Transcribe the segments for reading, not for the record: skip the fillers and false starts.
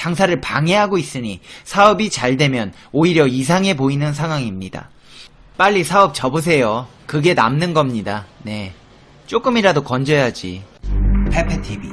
장사를 방해하고 있으니 사업이 잘 되면 오히려 이상해 보이는 상황입니다. 빨리 사업 접으세요. 그게 남는 겁니다. 네. 조금이라도 건져야지. 페페TV.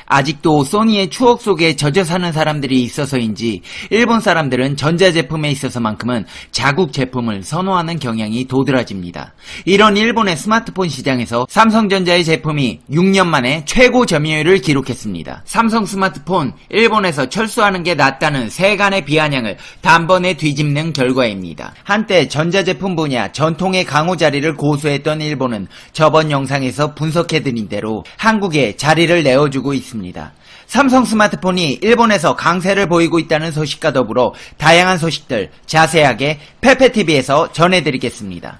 아직도 소니의 추억 속에 젖어 사는 사람들이 있어서인지 일본 사람들은 전자제품에 있어서만큼은 자국 제품을 선호하는 경향이 도드라집니다. 이런 일본의 스마트폰 시장에서 삼성전자의 제품이 6년 만에 최고 점유율을 기록했습니다. 삼성 스마트폰 일본에서 철수하는 게 낫다는 세간의 비아냥을 단번에 뒤집는 결과입니다. 한때 전자제품 분야 전통의 강호 자리를 고수했던 일본은 저번 영상에서 분석해드린 대로 한국에 자리를 내어주고 있습니다. 삼성 스마트폰이 일본에서 강세를 보이고 있다는 소식과 더불어 다양한 소식들 자세하게 페페TV에서 전해드리겠습니다.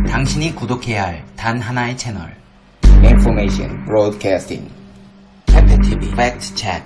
당신이 구독해야 할 단 하나의 채널 Information Broadcasting 페페TV 팩트 체크.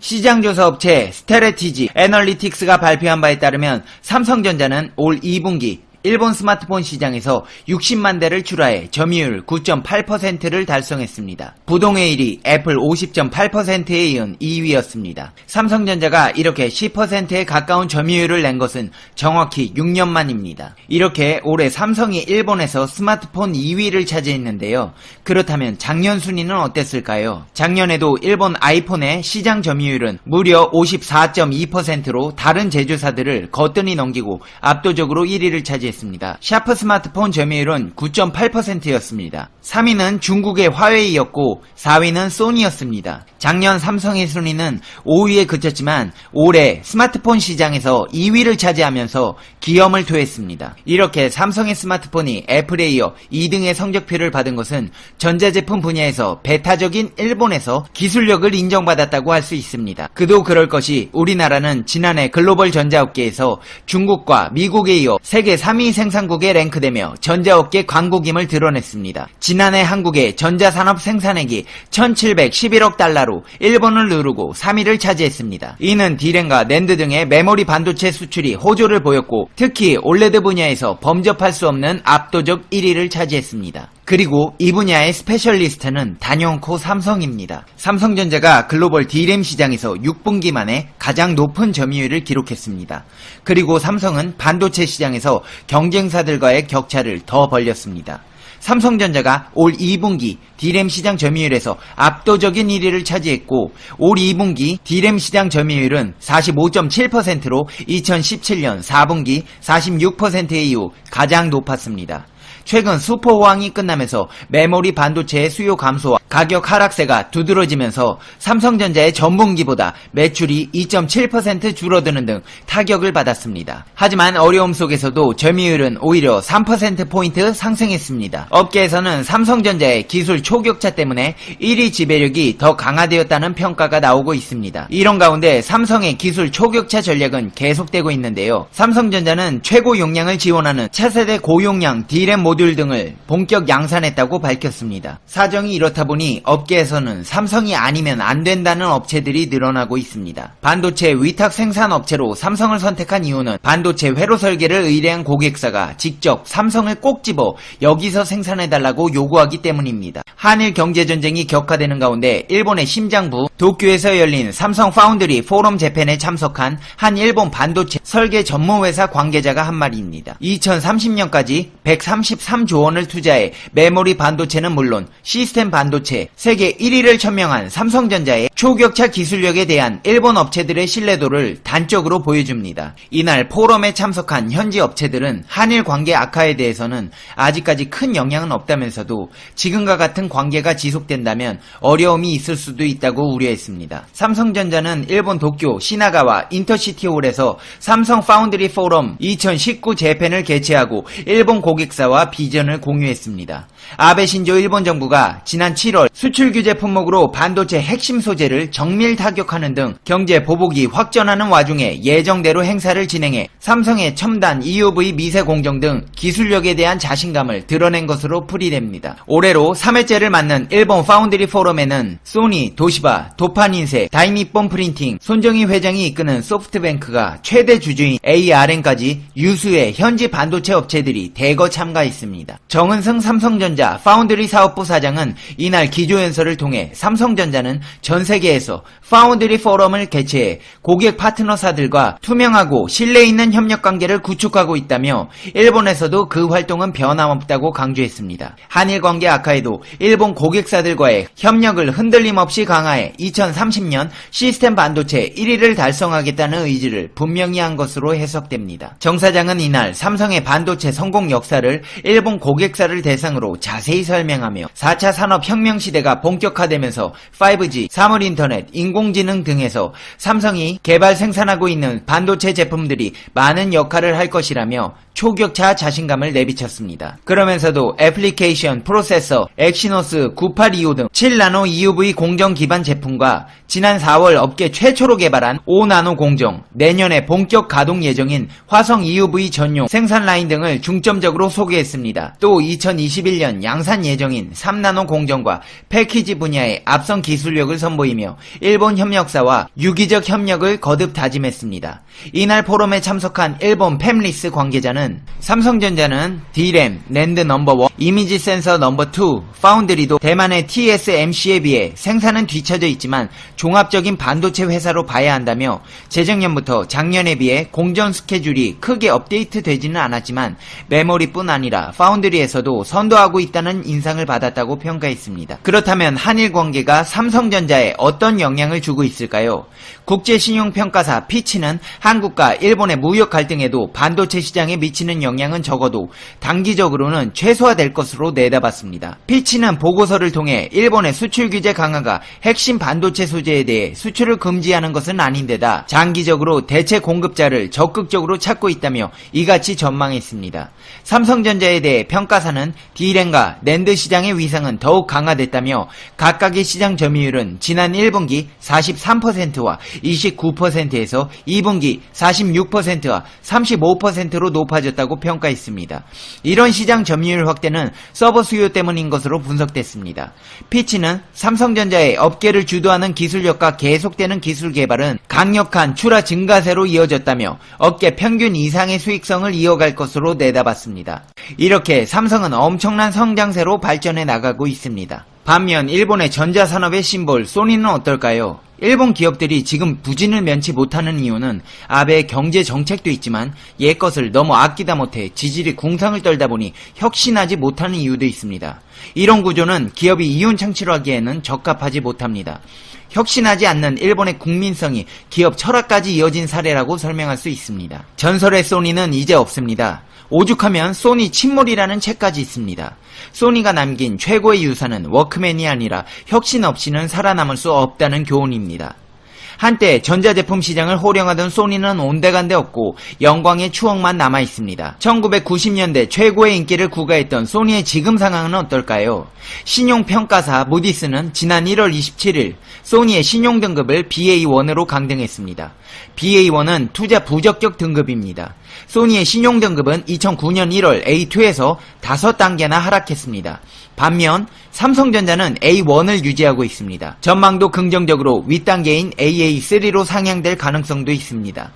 시장조사 업체 스트래티지 애널리틱스가 발표한 바에 따르면 삼성전자는 올 2분기 일본 스마트폰 시장에서 60만 대를 출하해 점유율 9.8%를 달성했습니다. 부동의 1위 애플 50.8%에 이은 2위였습니다. 삼성전자가 이렇게 10%에 가까운 점유율을 낸 것은 정확히 6년 만입니다. 이렇게 올해 삼성이 일본에서 스마트폰 2위를 차지했는데요. 그렇다면 작년 순위는 어땠을까요? 작년에도 일본 아이폰의 시장 점유율은 무려 54.2%로 다른 제조사들을 거뜬히 넘기고 압도적으로 1위를 차지했습니다. 샤프 스마트폰 점유율은 9.8%였습니다. 3위는 중국의 화웨이였고 4위는 소니였습니다. 작년 삼성의 순위는 5위에 그쳤지만 올해 스마트폰 시장에서 2위를 차지하면서 기염을 토했습니다. 이렇게 삼성의 스마트폰이 애플에 이어 2등의 성적표를 받은 것은 전자제품 분야에서 배타적인 일본에서 기술력을 인정받았다고 할 수 있습니다. 그도 그럴 것이 우리나라는 지난해 글로벌 전자업계에서 중국과 미국에 이어 세계 3위 생산국에 랭크되며 전자업계 강국임을 드러냈습니다. 지난해 한국의 전자산업 생산액이 1711억 달러로 일본을 누르고 3위를 차지했습니다. 이는 디램과 낸드 등의 메모리 반도체 수출이 호조를 보였고 특히 올레드 분야에서 범접할 수 없는 압도적 1위를 차지했습니다. 그리고 이 분야의 스페셜리스트는 단연코 삼성입니다. 삼성전자가 글로벌 D램 시장에서 6분기 만에 가장 높은 점유율을 기록했습니다. 그리고 삼성은 반도체 시장에서 경쟁사들과의 격차를 더 벌렸습니다. 삼성전자가 올 2분기 D램 시장 점유율에서 압도적인 1위를 차지했고 올 2분기 D램 시장 점유율은 45.7%로 2017년 4분기 46%의 이후 가장 높았습니다. 최근 슈퍼호황이 끝나면서 메모리 반도체의 수요 감소와 가격 하락세가 두드러지면서 삼성전자의 전분기보다 매출이 2.7% 줄어드는 등 타격을 받았습니다. 하지만 어려움 속에서도 점유율은 오히려 3%포인트 상승했습니다. 업계에서는 삼성전자의 기술 초격차 때문에 1위 지배력이 더 강화되었다는 평가가 나오고 있습니다. 이런 가운데 삼성의 기술 초격차 전략은 계속되고 있는데요. 삼성전자는 최고 용량을 지원하는 차세대 고용량 D램 모듈 등을 본격 양산했다고 밝혔습니다. 사정이 이렇다 보니 업계에서는 삼성이 아니면 안 된다는 업체들이 늘어나고 있습니다. 반도체 위탁 생산 업체로 삼성을 선택한 이유는 반도체 회로 설계를 의뢰한 고객사가 직접 삼성을 꼭 집어 여기서 생산해달라고 요구하기 때문입니다. 한일 경제전쟁이 격화되는 가운데 일본의 심장부 도쿄에서 열린 삼성 파운드리 포럼 재팬에 참석한 한 일본 반도체 설계 전문회사 관계자가 한 말입니다. 2030년까지 133조 원을 투자해 메모리 반도체는 물론 시스템 반도체 세계 1위를 천명한 삼성전자의 초격차 기술력에 대한 일본 업체들의 신뢰도를 단적으로 보여줍니다. 이날 포럼에 참석한 현지 업체들은 한일 관계 악화에 대해서는 아직까지 큰 영향은 없다면서도 지금과 같은 관계가 지속된다면 어려움이 있을 수도 있다고 우려했습니다. 삼성전자는 일본 도쿄 시나가와 인터시티홀에서 삼성 파운드리 포럼 2019 재팬을 개최하고 일본 고객사와 비전을 공유했습니다. 아베 신조 일본 정부가 지난 7월 수출 규제 품목으로 반도체 핵심 소재를 정밀 타격하는 등 경제 보복이 확전하는 와중에 예정대로 행사를 진행해 삼성의 첨단 EUV 미세 공정 등 기술력에 대한 자신감을 드러낸 것으로 풀이됩니다. 올해로 3회째를 맞는 일본 파운드리 포럼에는 소니, 도시바, 도판인세, 다이니폰 프린팅, 손정희 회장이 이끄는 소프트뱅크가 최대 주주인 ARM까지 유수의 현지 반도체 업체들이 대거 참가했습니다. 주장했습니다. 정은승 삼성전자 파운드리 사업부 사장은 이날 기조연설을 통해 삼성전자는 전 세계에서 파운드리 포럼을 개최해 고객 파트너사들과 투명하고 신뢰 있는 협력 관계를 구축하고 있다며 일본에서도 그 활동은 변함없다고 강조했습니다. 한일 관계 악화에도 일본 고객사들과의 협력을 흔들림 없이 강화해 2030년 시스템 반도체 1위를 달성하겠다는 의지를 분명히 한 것으로 해석됩니다. 정 사장은 이날 삼성의 반도체 성공 역사를 일본 고객사를 대상으로 자세히 설명하며 4차 산업혁명 시대가 본격화되면서 5G, 사물인터넷, 인공지능 등에서 삼성이 개발 생산하고 있는 반도체 제품들이 많은 역할을 할 것이라며 초격차 자신감을 내비쳤습니다. 그러면서도 애플리케이션, 프로세서, 엑시노스 9825 등 7나노 EUV 공정 기반 제품과 지난 4월 업계 최초로 개발한 5나노 공정, 내년에 본격 가동 예정인 화성 EUV 전용 생산 라인 등을 중점적으로 소개했습니다. 또 2021년 양산 예정인 3나노 공정과 패키지 분야의 앞선 기술력을 선보이며 일본 협력사와 유기적 협력을 거듭 다짐했습니다. 이날 포럼에 참석한 일본 팹리스 관계자는 삼성전자는 D램, 낸드 넘버1, 이미지 센서 넘버2, 파운드리도 대만의 TSMC에 비해 생산은 뒤처져 있지만 종합적인 반도체 회사로 봐야 한다며 재작년부터 작년에 비해 공정 스케줄이 크게 업데이트 되지는 않았지만 메모리뿐 아니라 파운드리에서도 선도하고 있다는 인상을 받았다고 평가했습니다. 그렇다면 한일 관계가 삼성전자에 어떤 영향을 주고 있을까요? 국제신용평가사 피치는 한국과 일본의 무역 갈등에도 반도체 시장에 미치는 영향은 적어도 단기적으로는 최소화될 것으로 내다봤습니다. 피치는 보고서를 통해 일본의 수출 규제 강화가 핵심 반도체 소재에 대해 수출을 금지하는 것은 아닌데다 장기적으로 대체 공급자를 적극적으로 찾고 있다며 이같이 전망했습니다. 삼성전자에 대해 평가사는 D램과 낸드 시장의 위상은 더욱 강화됐다며 각각의 시장 점유율은 지난 1분기 43%와 29%에서 2분기 46%와 35%로 높아졌다고 평가했습니다. 이런 시장 점유율 확대는 서버 수요 때문인 것으로 분석됐습니다. 피치는 삼성전자의 업계를 주도하는 기술력과 계속되는 기술 개발은 강력한 출하 증가세로 이어졌다며 업계 평균 이상의 수익성을 이어갈 것으로 내다봤습니다. 이렇게 삼성은 엄청난 성장세로 발전해 나가고 있습니다. 반면 일본의 전자산업의 심볼 소니는 어떨까요? 일본 기업들이 지금 부진을 면치 못하는 이유는 아베의 경제 정책도 있지만 옛것을 너무 아끼다 못해 지질이 궁상을 떨다 보니 혁신하지 못하는 이유도 있습니다. 이런 구조는 기업이 이윤 창출을 하기에는 적합하지 못합니다. 혁신하지 않는 일본의 국민성이 기업 철학까지 이어진 사례라고 설명할 수 있습니다. 전설의 소니는 이제 없습니다. 오죽하면 소니 침몰이라는 책까지 있습니다. 소니가 남긴 최고의 유산은 워크맨이 아니라 혁신 없이는 살아남을 수 없다는 교훈입니다. 한때 전자제품 시장을 호령하던 소니는 온데간데 없고 영광의 추억만 남아있습니다. 1990년대 최고의 인기를 구가했던 소니의 지금 상황은 어떨까요? 신용평가사 무디스는 지난 1월 27일 소니의 신용등급을 BA1으로 강등했습니다. BA1은 투자 부적격 등급입니다. 소니의 신용등급은 2009년 1월 A2에서 5단계나 하락했습니다. 반면 삼성전자는 A1을 유지하고 있습니다. 전망도 긍정적으로 윗단계인 AA3로 상향될 가능성도 있습니다.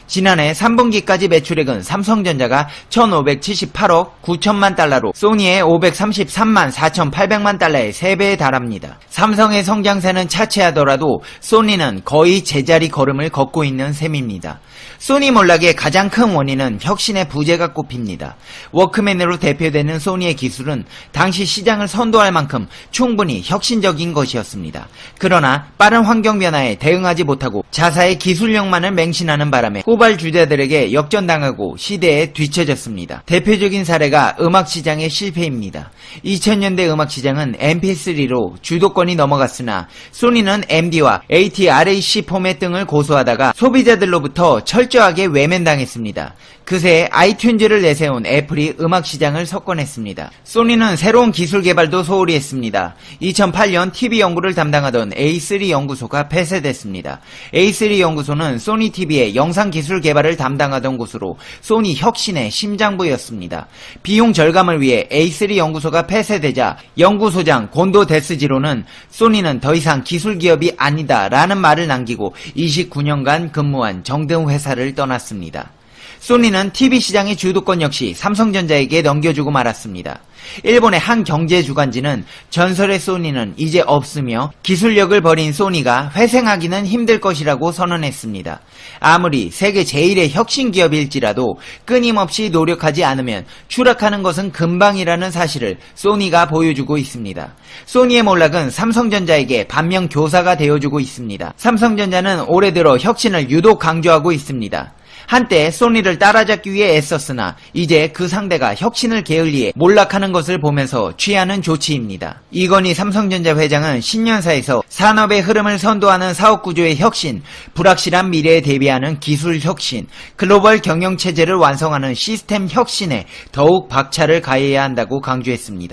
지난해 3분기까지 매출액은 삼성전자가 1,578억 9천만 달러로 소니의 533만 4,800만 달러의 3배에 달합니다. 삼성의 성장세는 차치하더라도 소니는 거의 제자리 걸음을 걷고 있는 셈입니다. 소니 몰락의 가장 큰 원인은 혁신의 부재가 꼽힙니다. 워크맨으로 대표되는 소니의 기술은 당시 시장을 선도할 만큼 충분히 혁신적인 것이었습니다. 그러나 빠른 환경 변화에 대응하지 못하고 자사의 기술력만을 맹신하는 바람에 후발주자들에게 역전당하고 시대에 뒤처졌습니다. 대표적인 사례가 음악시장의 실패입니다. 2000년대 음악시장은 MP3로 주도권이 넘어갔으나 소니는 MD와 AT-RAC 포맷 등을 고수하다가 소비자들로부터 철저하게 외면당했습니다. 그새 아이튠즈를 내세운 애플이 음악시장을 석권했습니다. 소니는 새로운 기술 개발도 소홀히 했습니다. 2008년 TV 연구를 담당하던 A3 연구소가 폐쇄됐습니다. A3 연구소는 소니 TV의 영상 기술 개발을 담당하던 곳으로 소니 혁신의 심장부였습니다. 비용 절감을 위해 A3 연구소가 폐쇄되자 연구소장 곤도 데스지로는 소니는 더 이상 기술 기업이 아니다 라는 말을 남기고 29년간 근무한 정등 회사를 떠났습니다. 소니는 TV 시장의 주도권 역시 삼성전자에게 넘겨주고 말았습니다. 일본의 한 경제주간지는 전설의 소니는 이제 없으며 기술력을 버린 소니가 회생하기는 힘들 것이라고 선언했습니다. 아무리 세계 제1의 혁신기업일지라도 끊임없이 노력하지 않으면 추락하는 것은 금방이라는 사실을 소니가 보여주고 있습니다. 소니의 몰락은 삼성전자에게 반면 교사가 되어주고 있습니다. 삼성전자는 올해 들어 혁신을 유독 강조하고 있습니다. 한때 소니를 따라잡기 위해 애썼으나 이제 그 상대가 혁신을 게을리해 몰락하는 것을 보면서 취하는 조치입니다. 이건희 삼성전자 회장은 신년사에서 산업의 흐름을 선도하는 사업구조의 혁신, 불확실한 미래에 대비하는 기술 혁신, 글로벌 경영체제를 완성하는 시스템 혁신에 더욱 박차를 가해야 한다고 강조했습니다.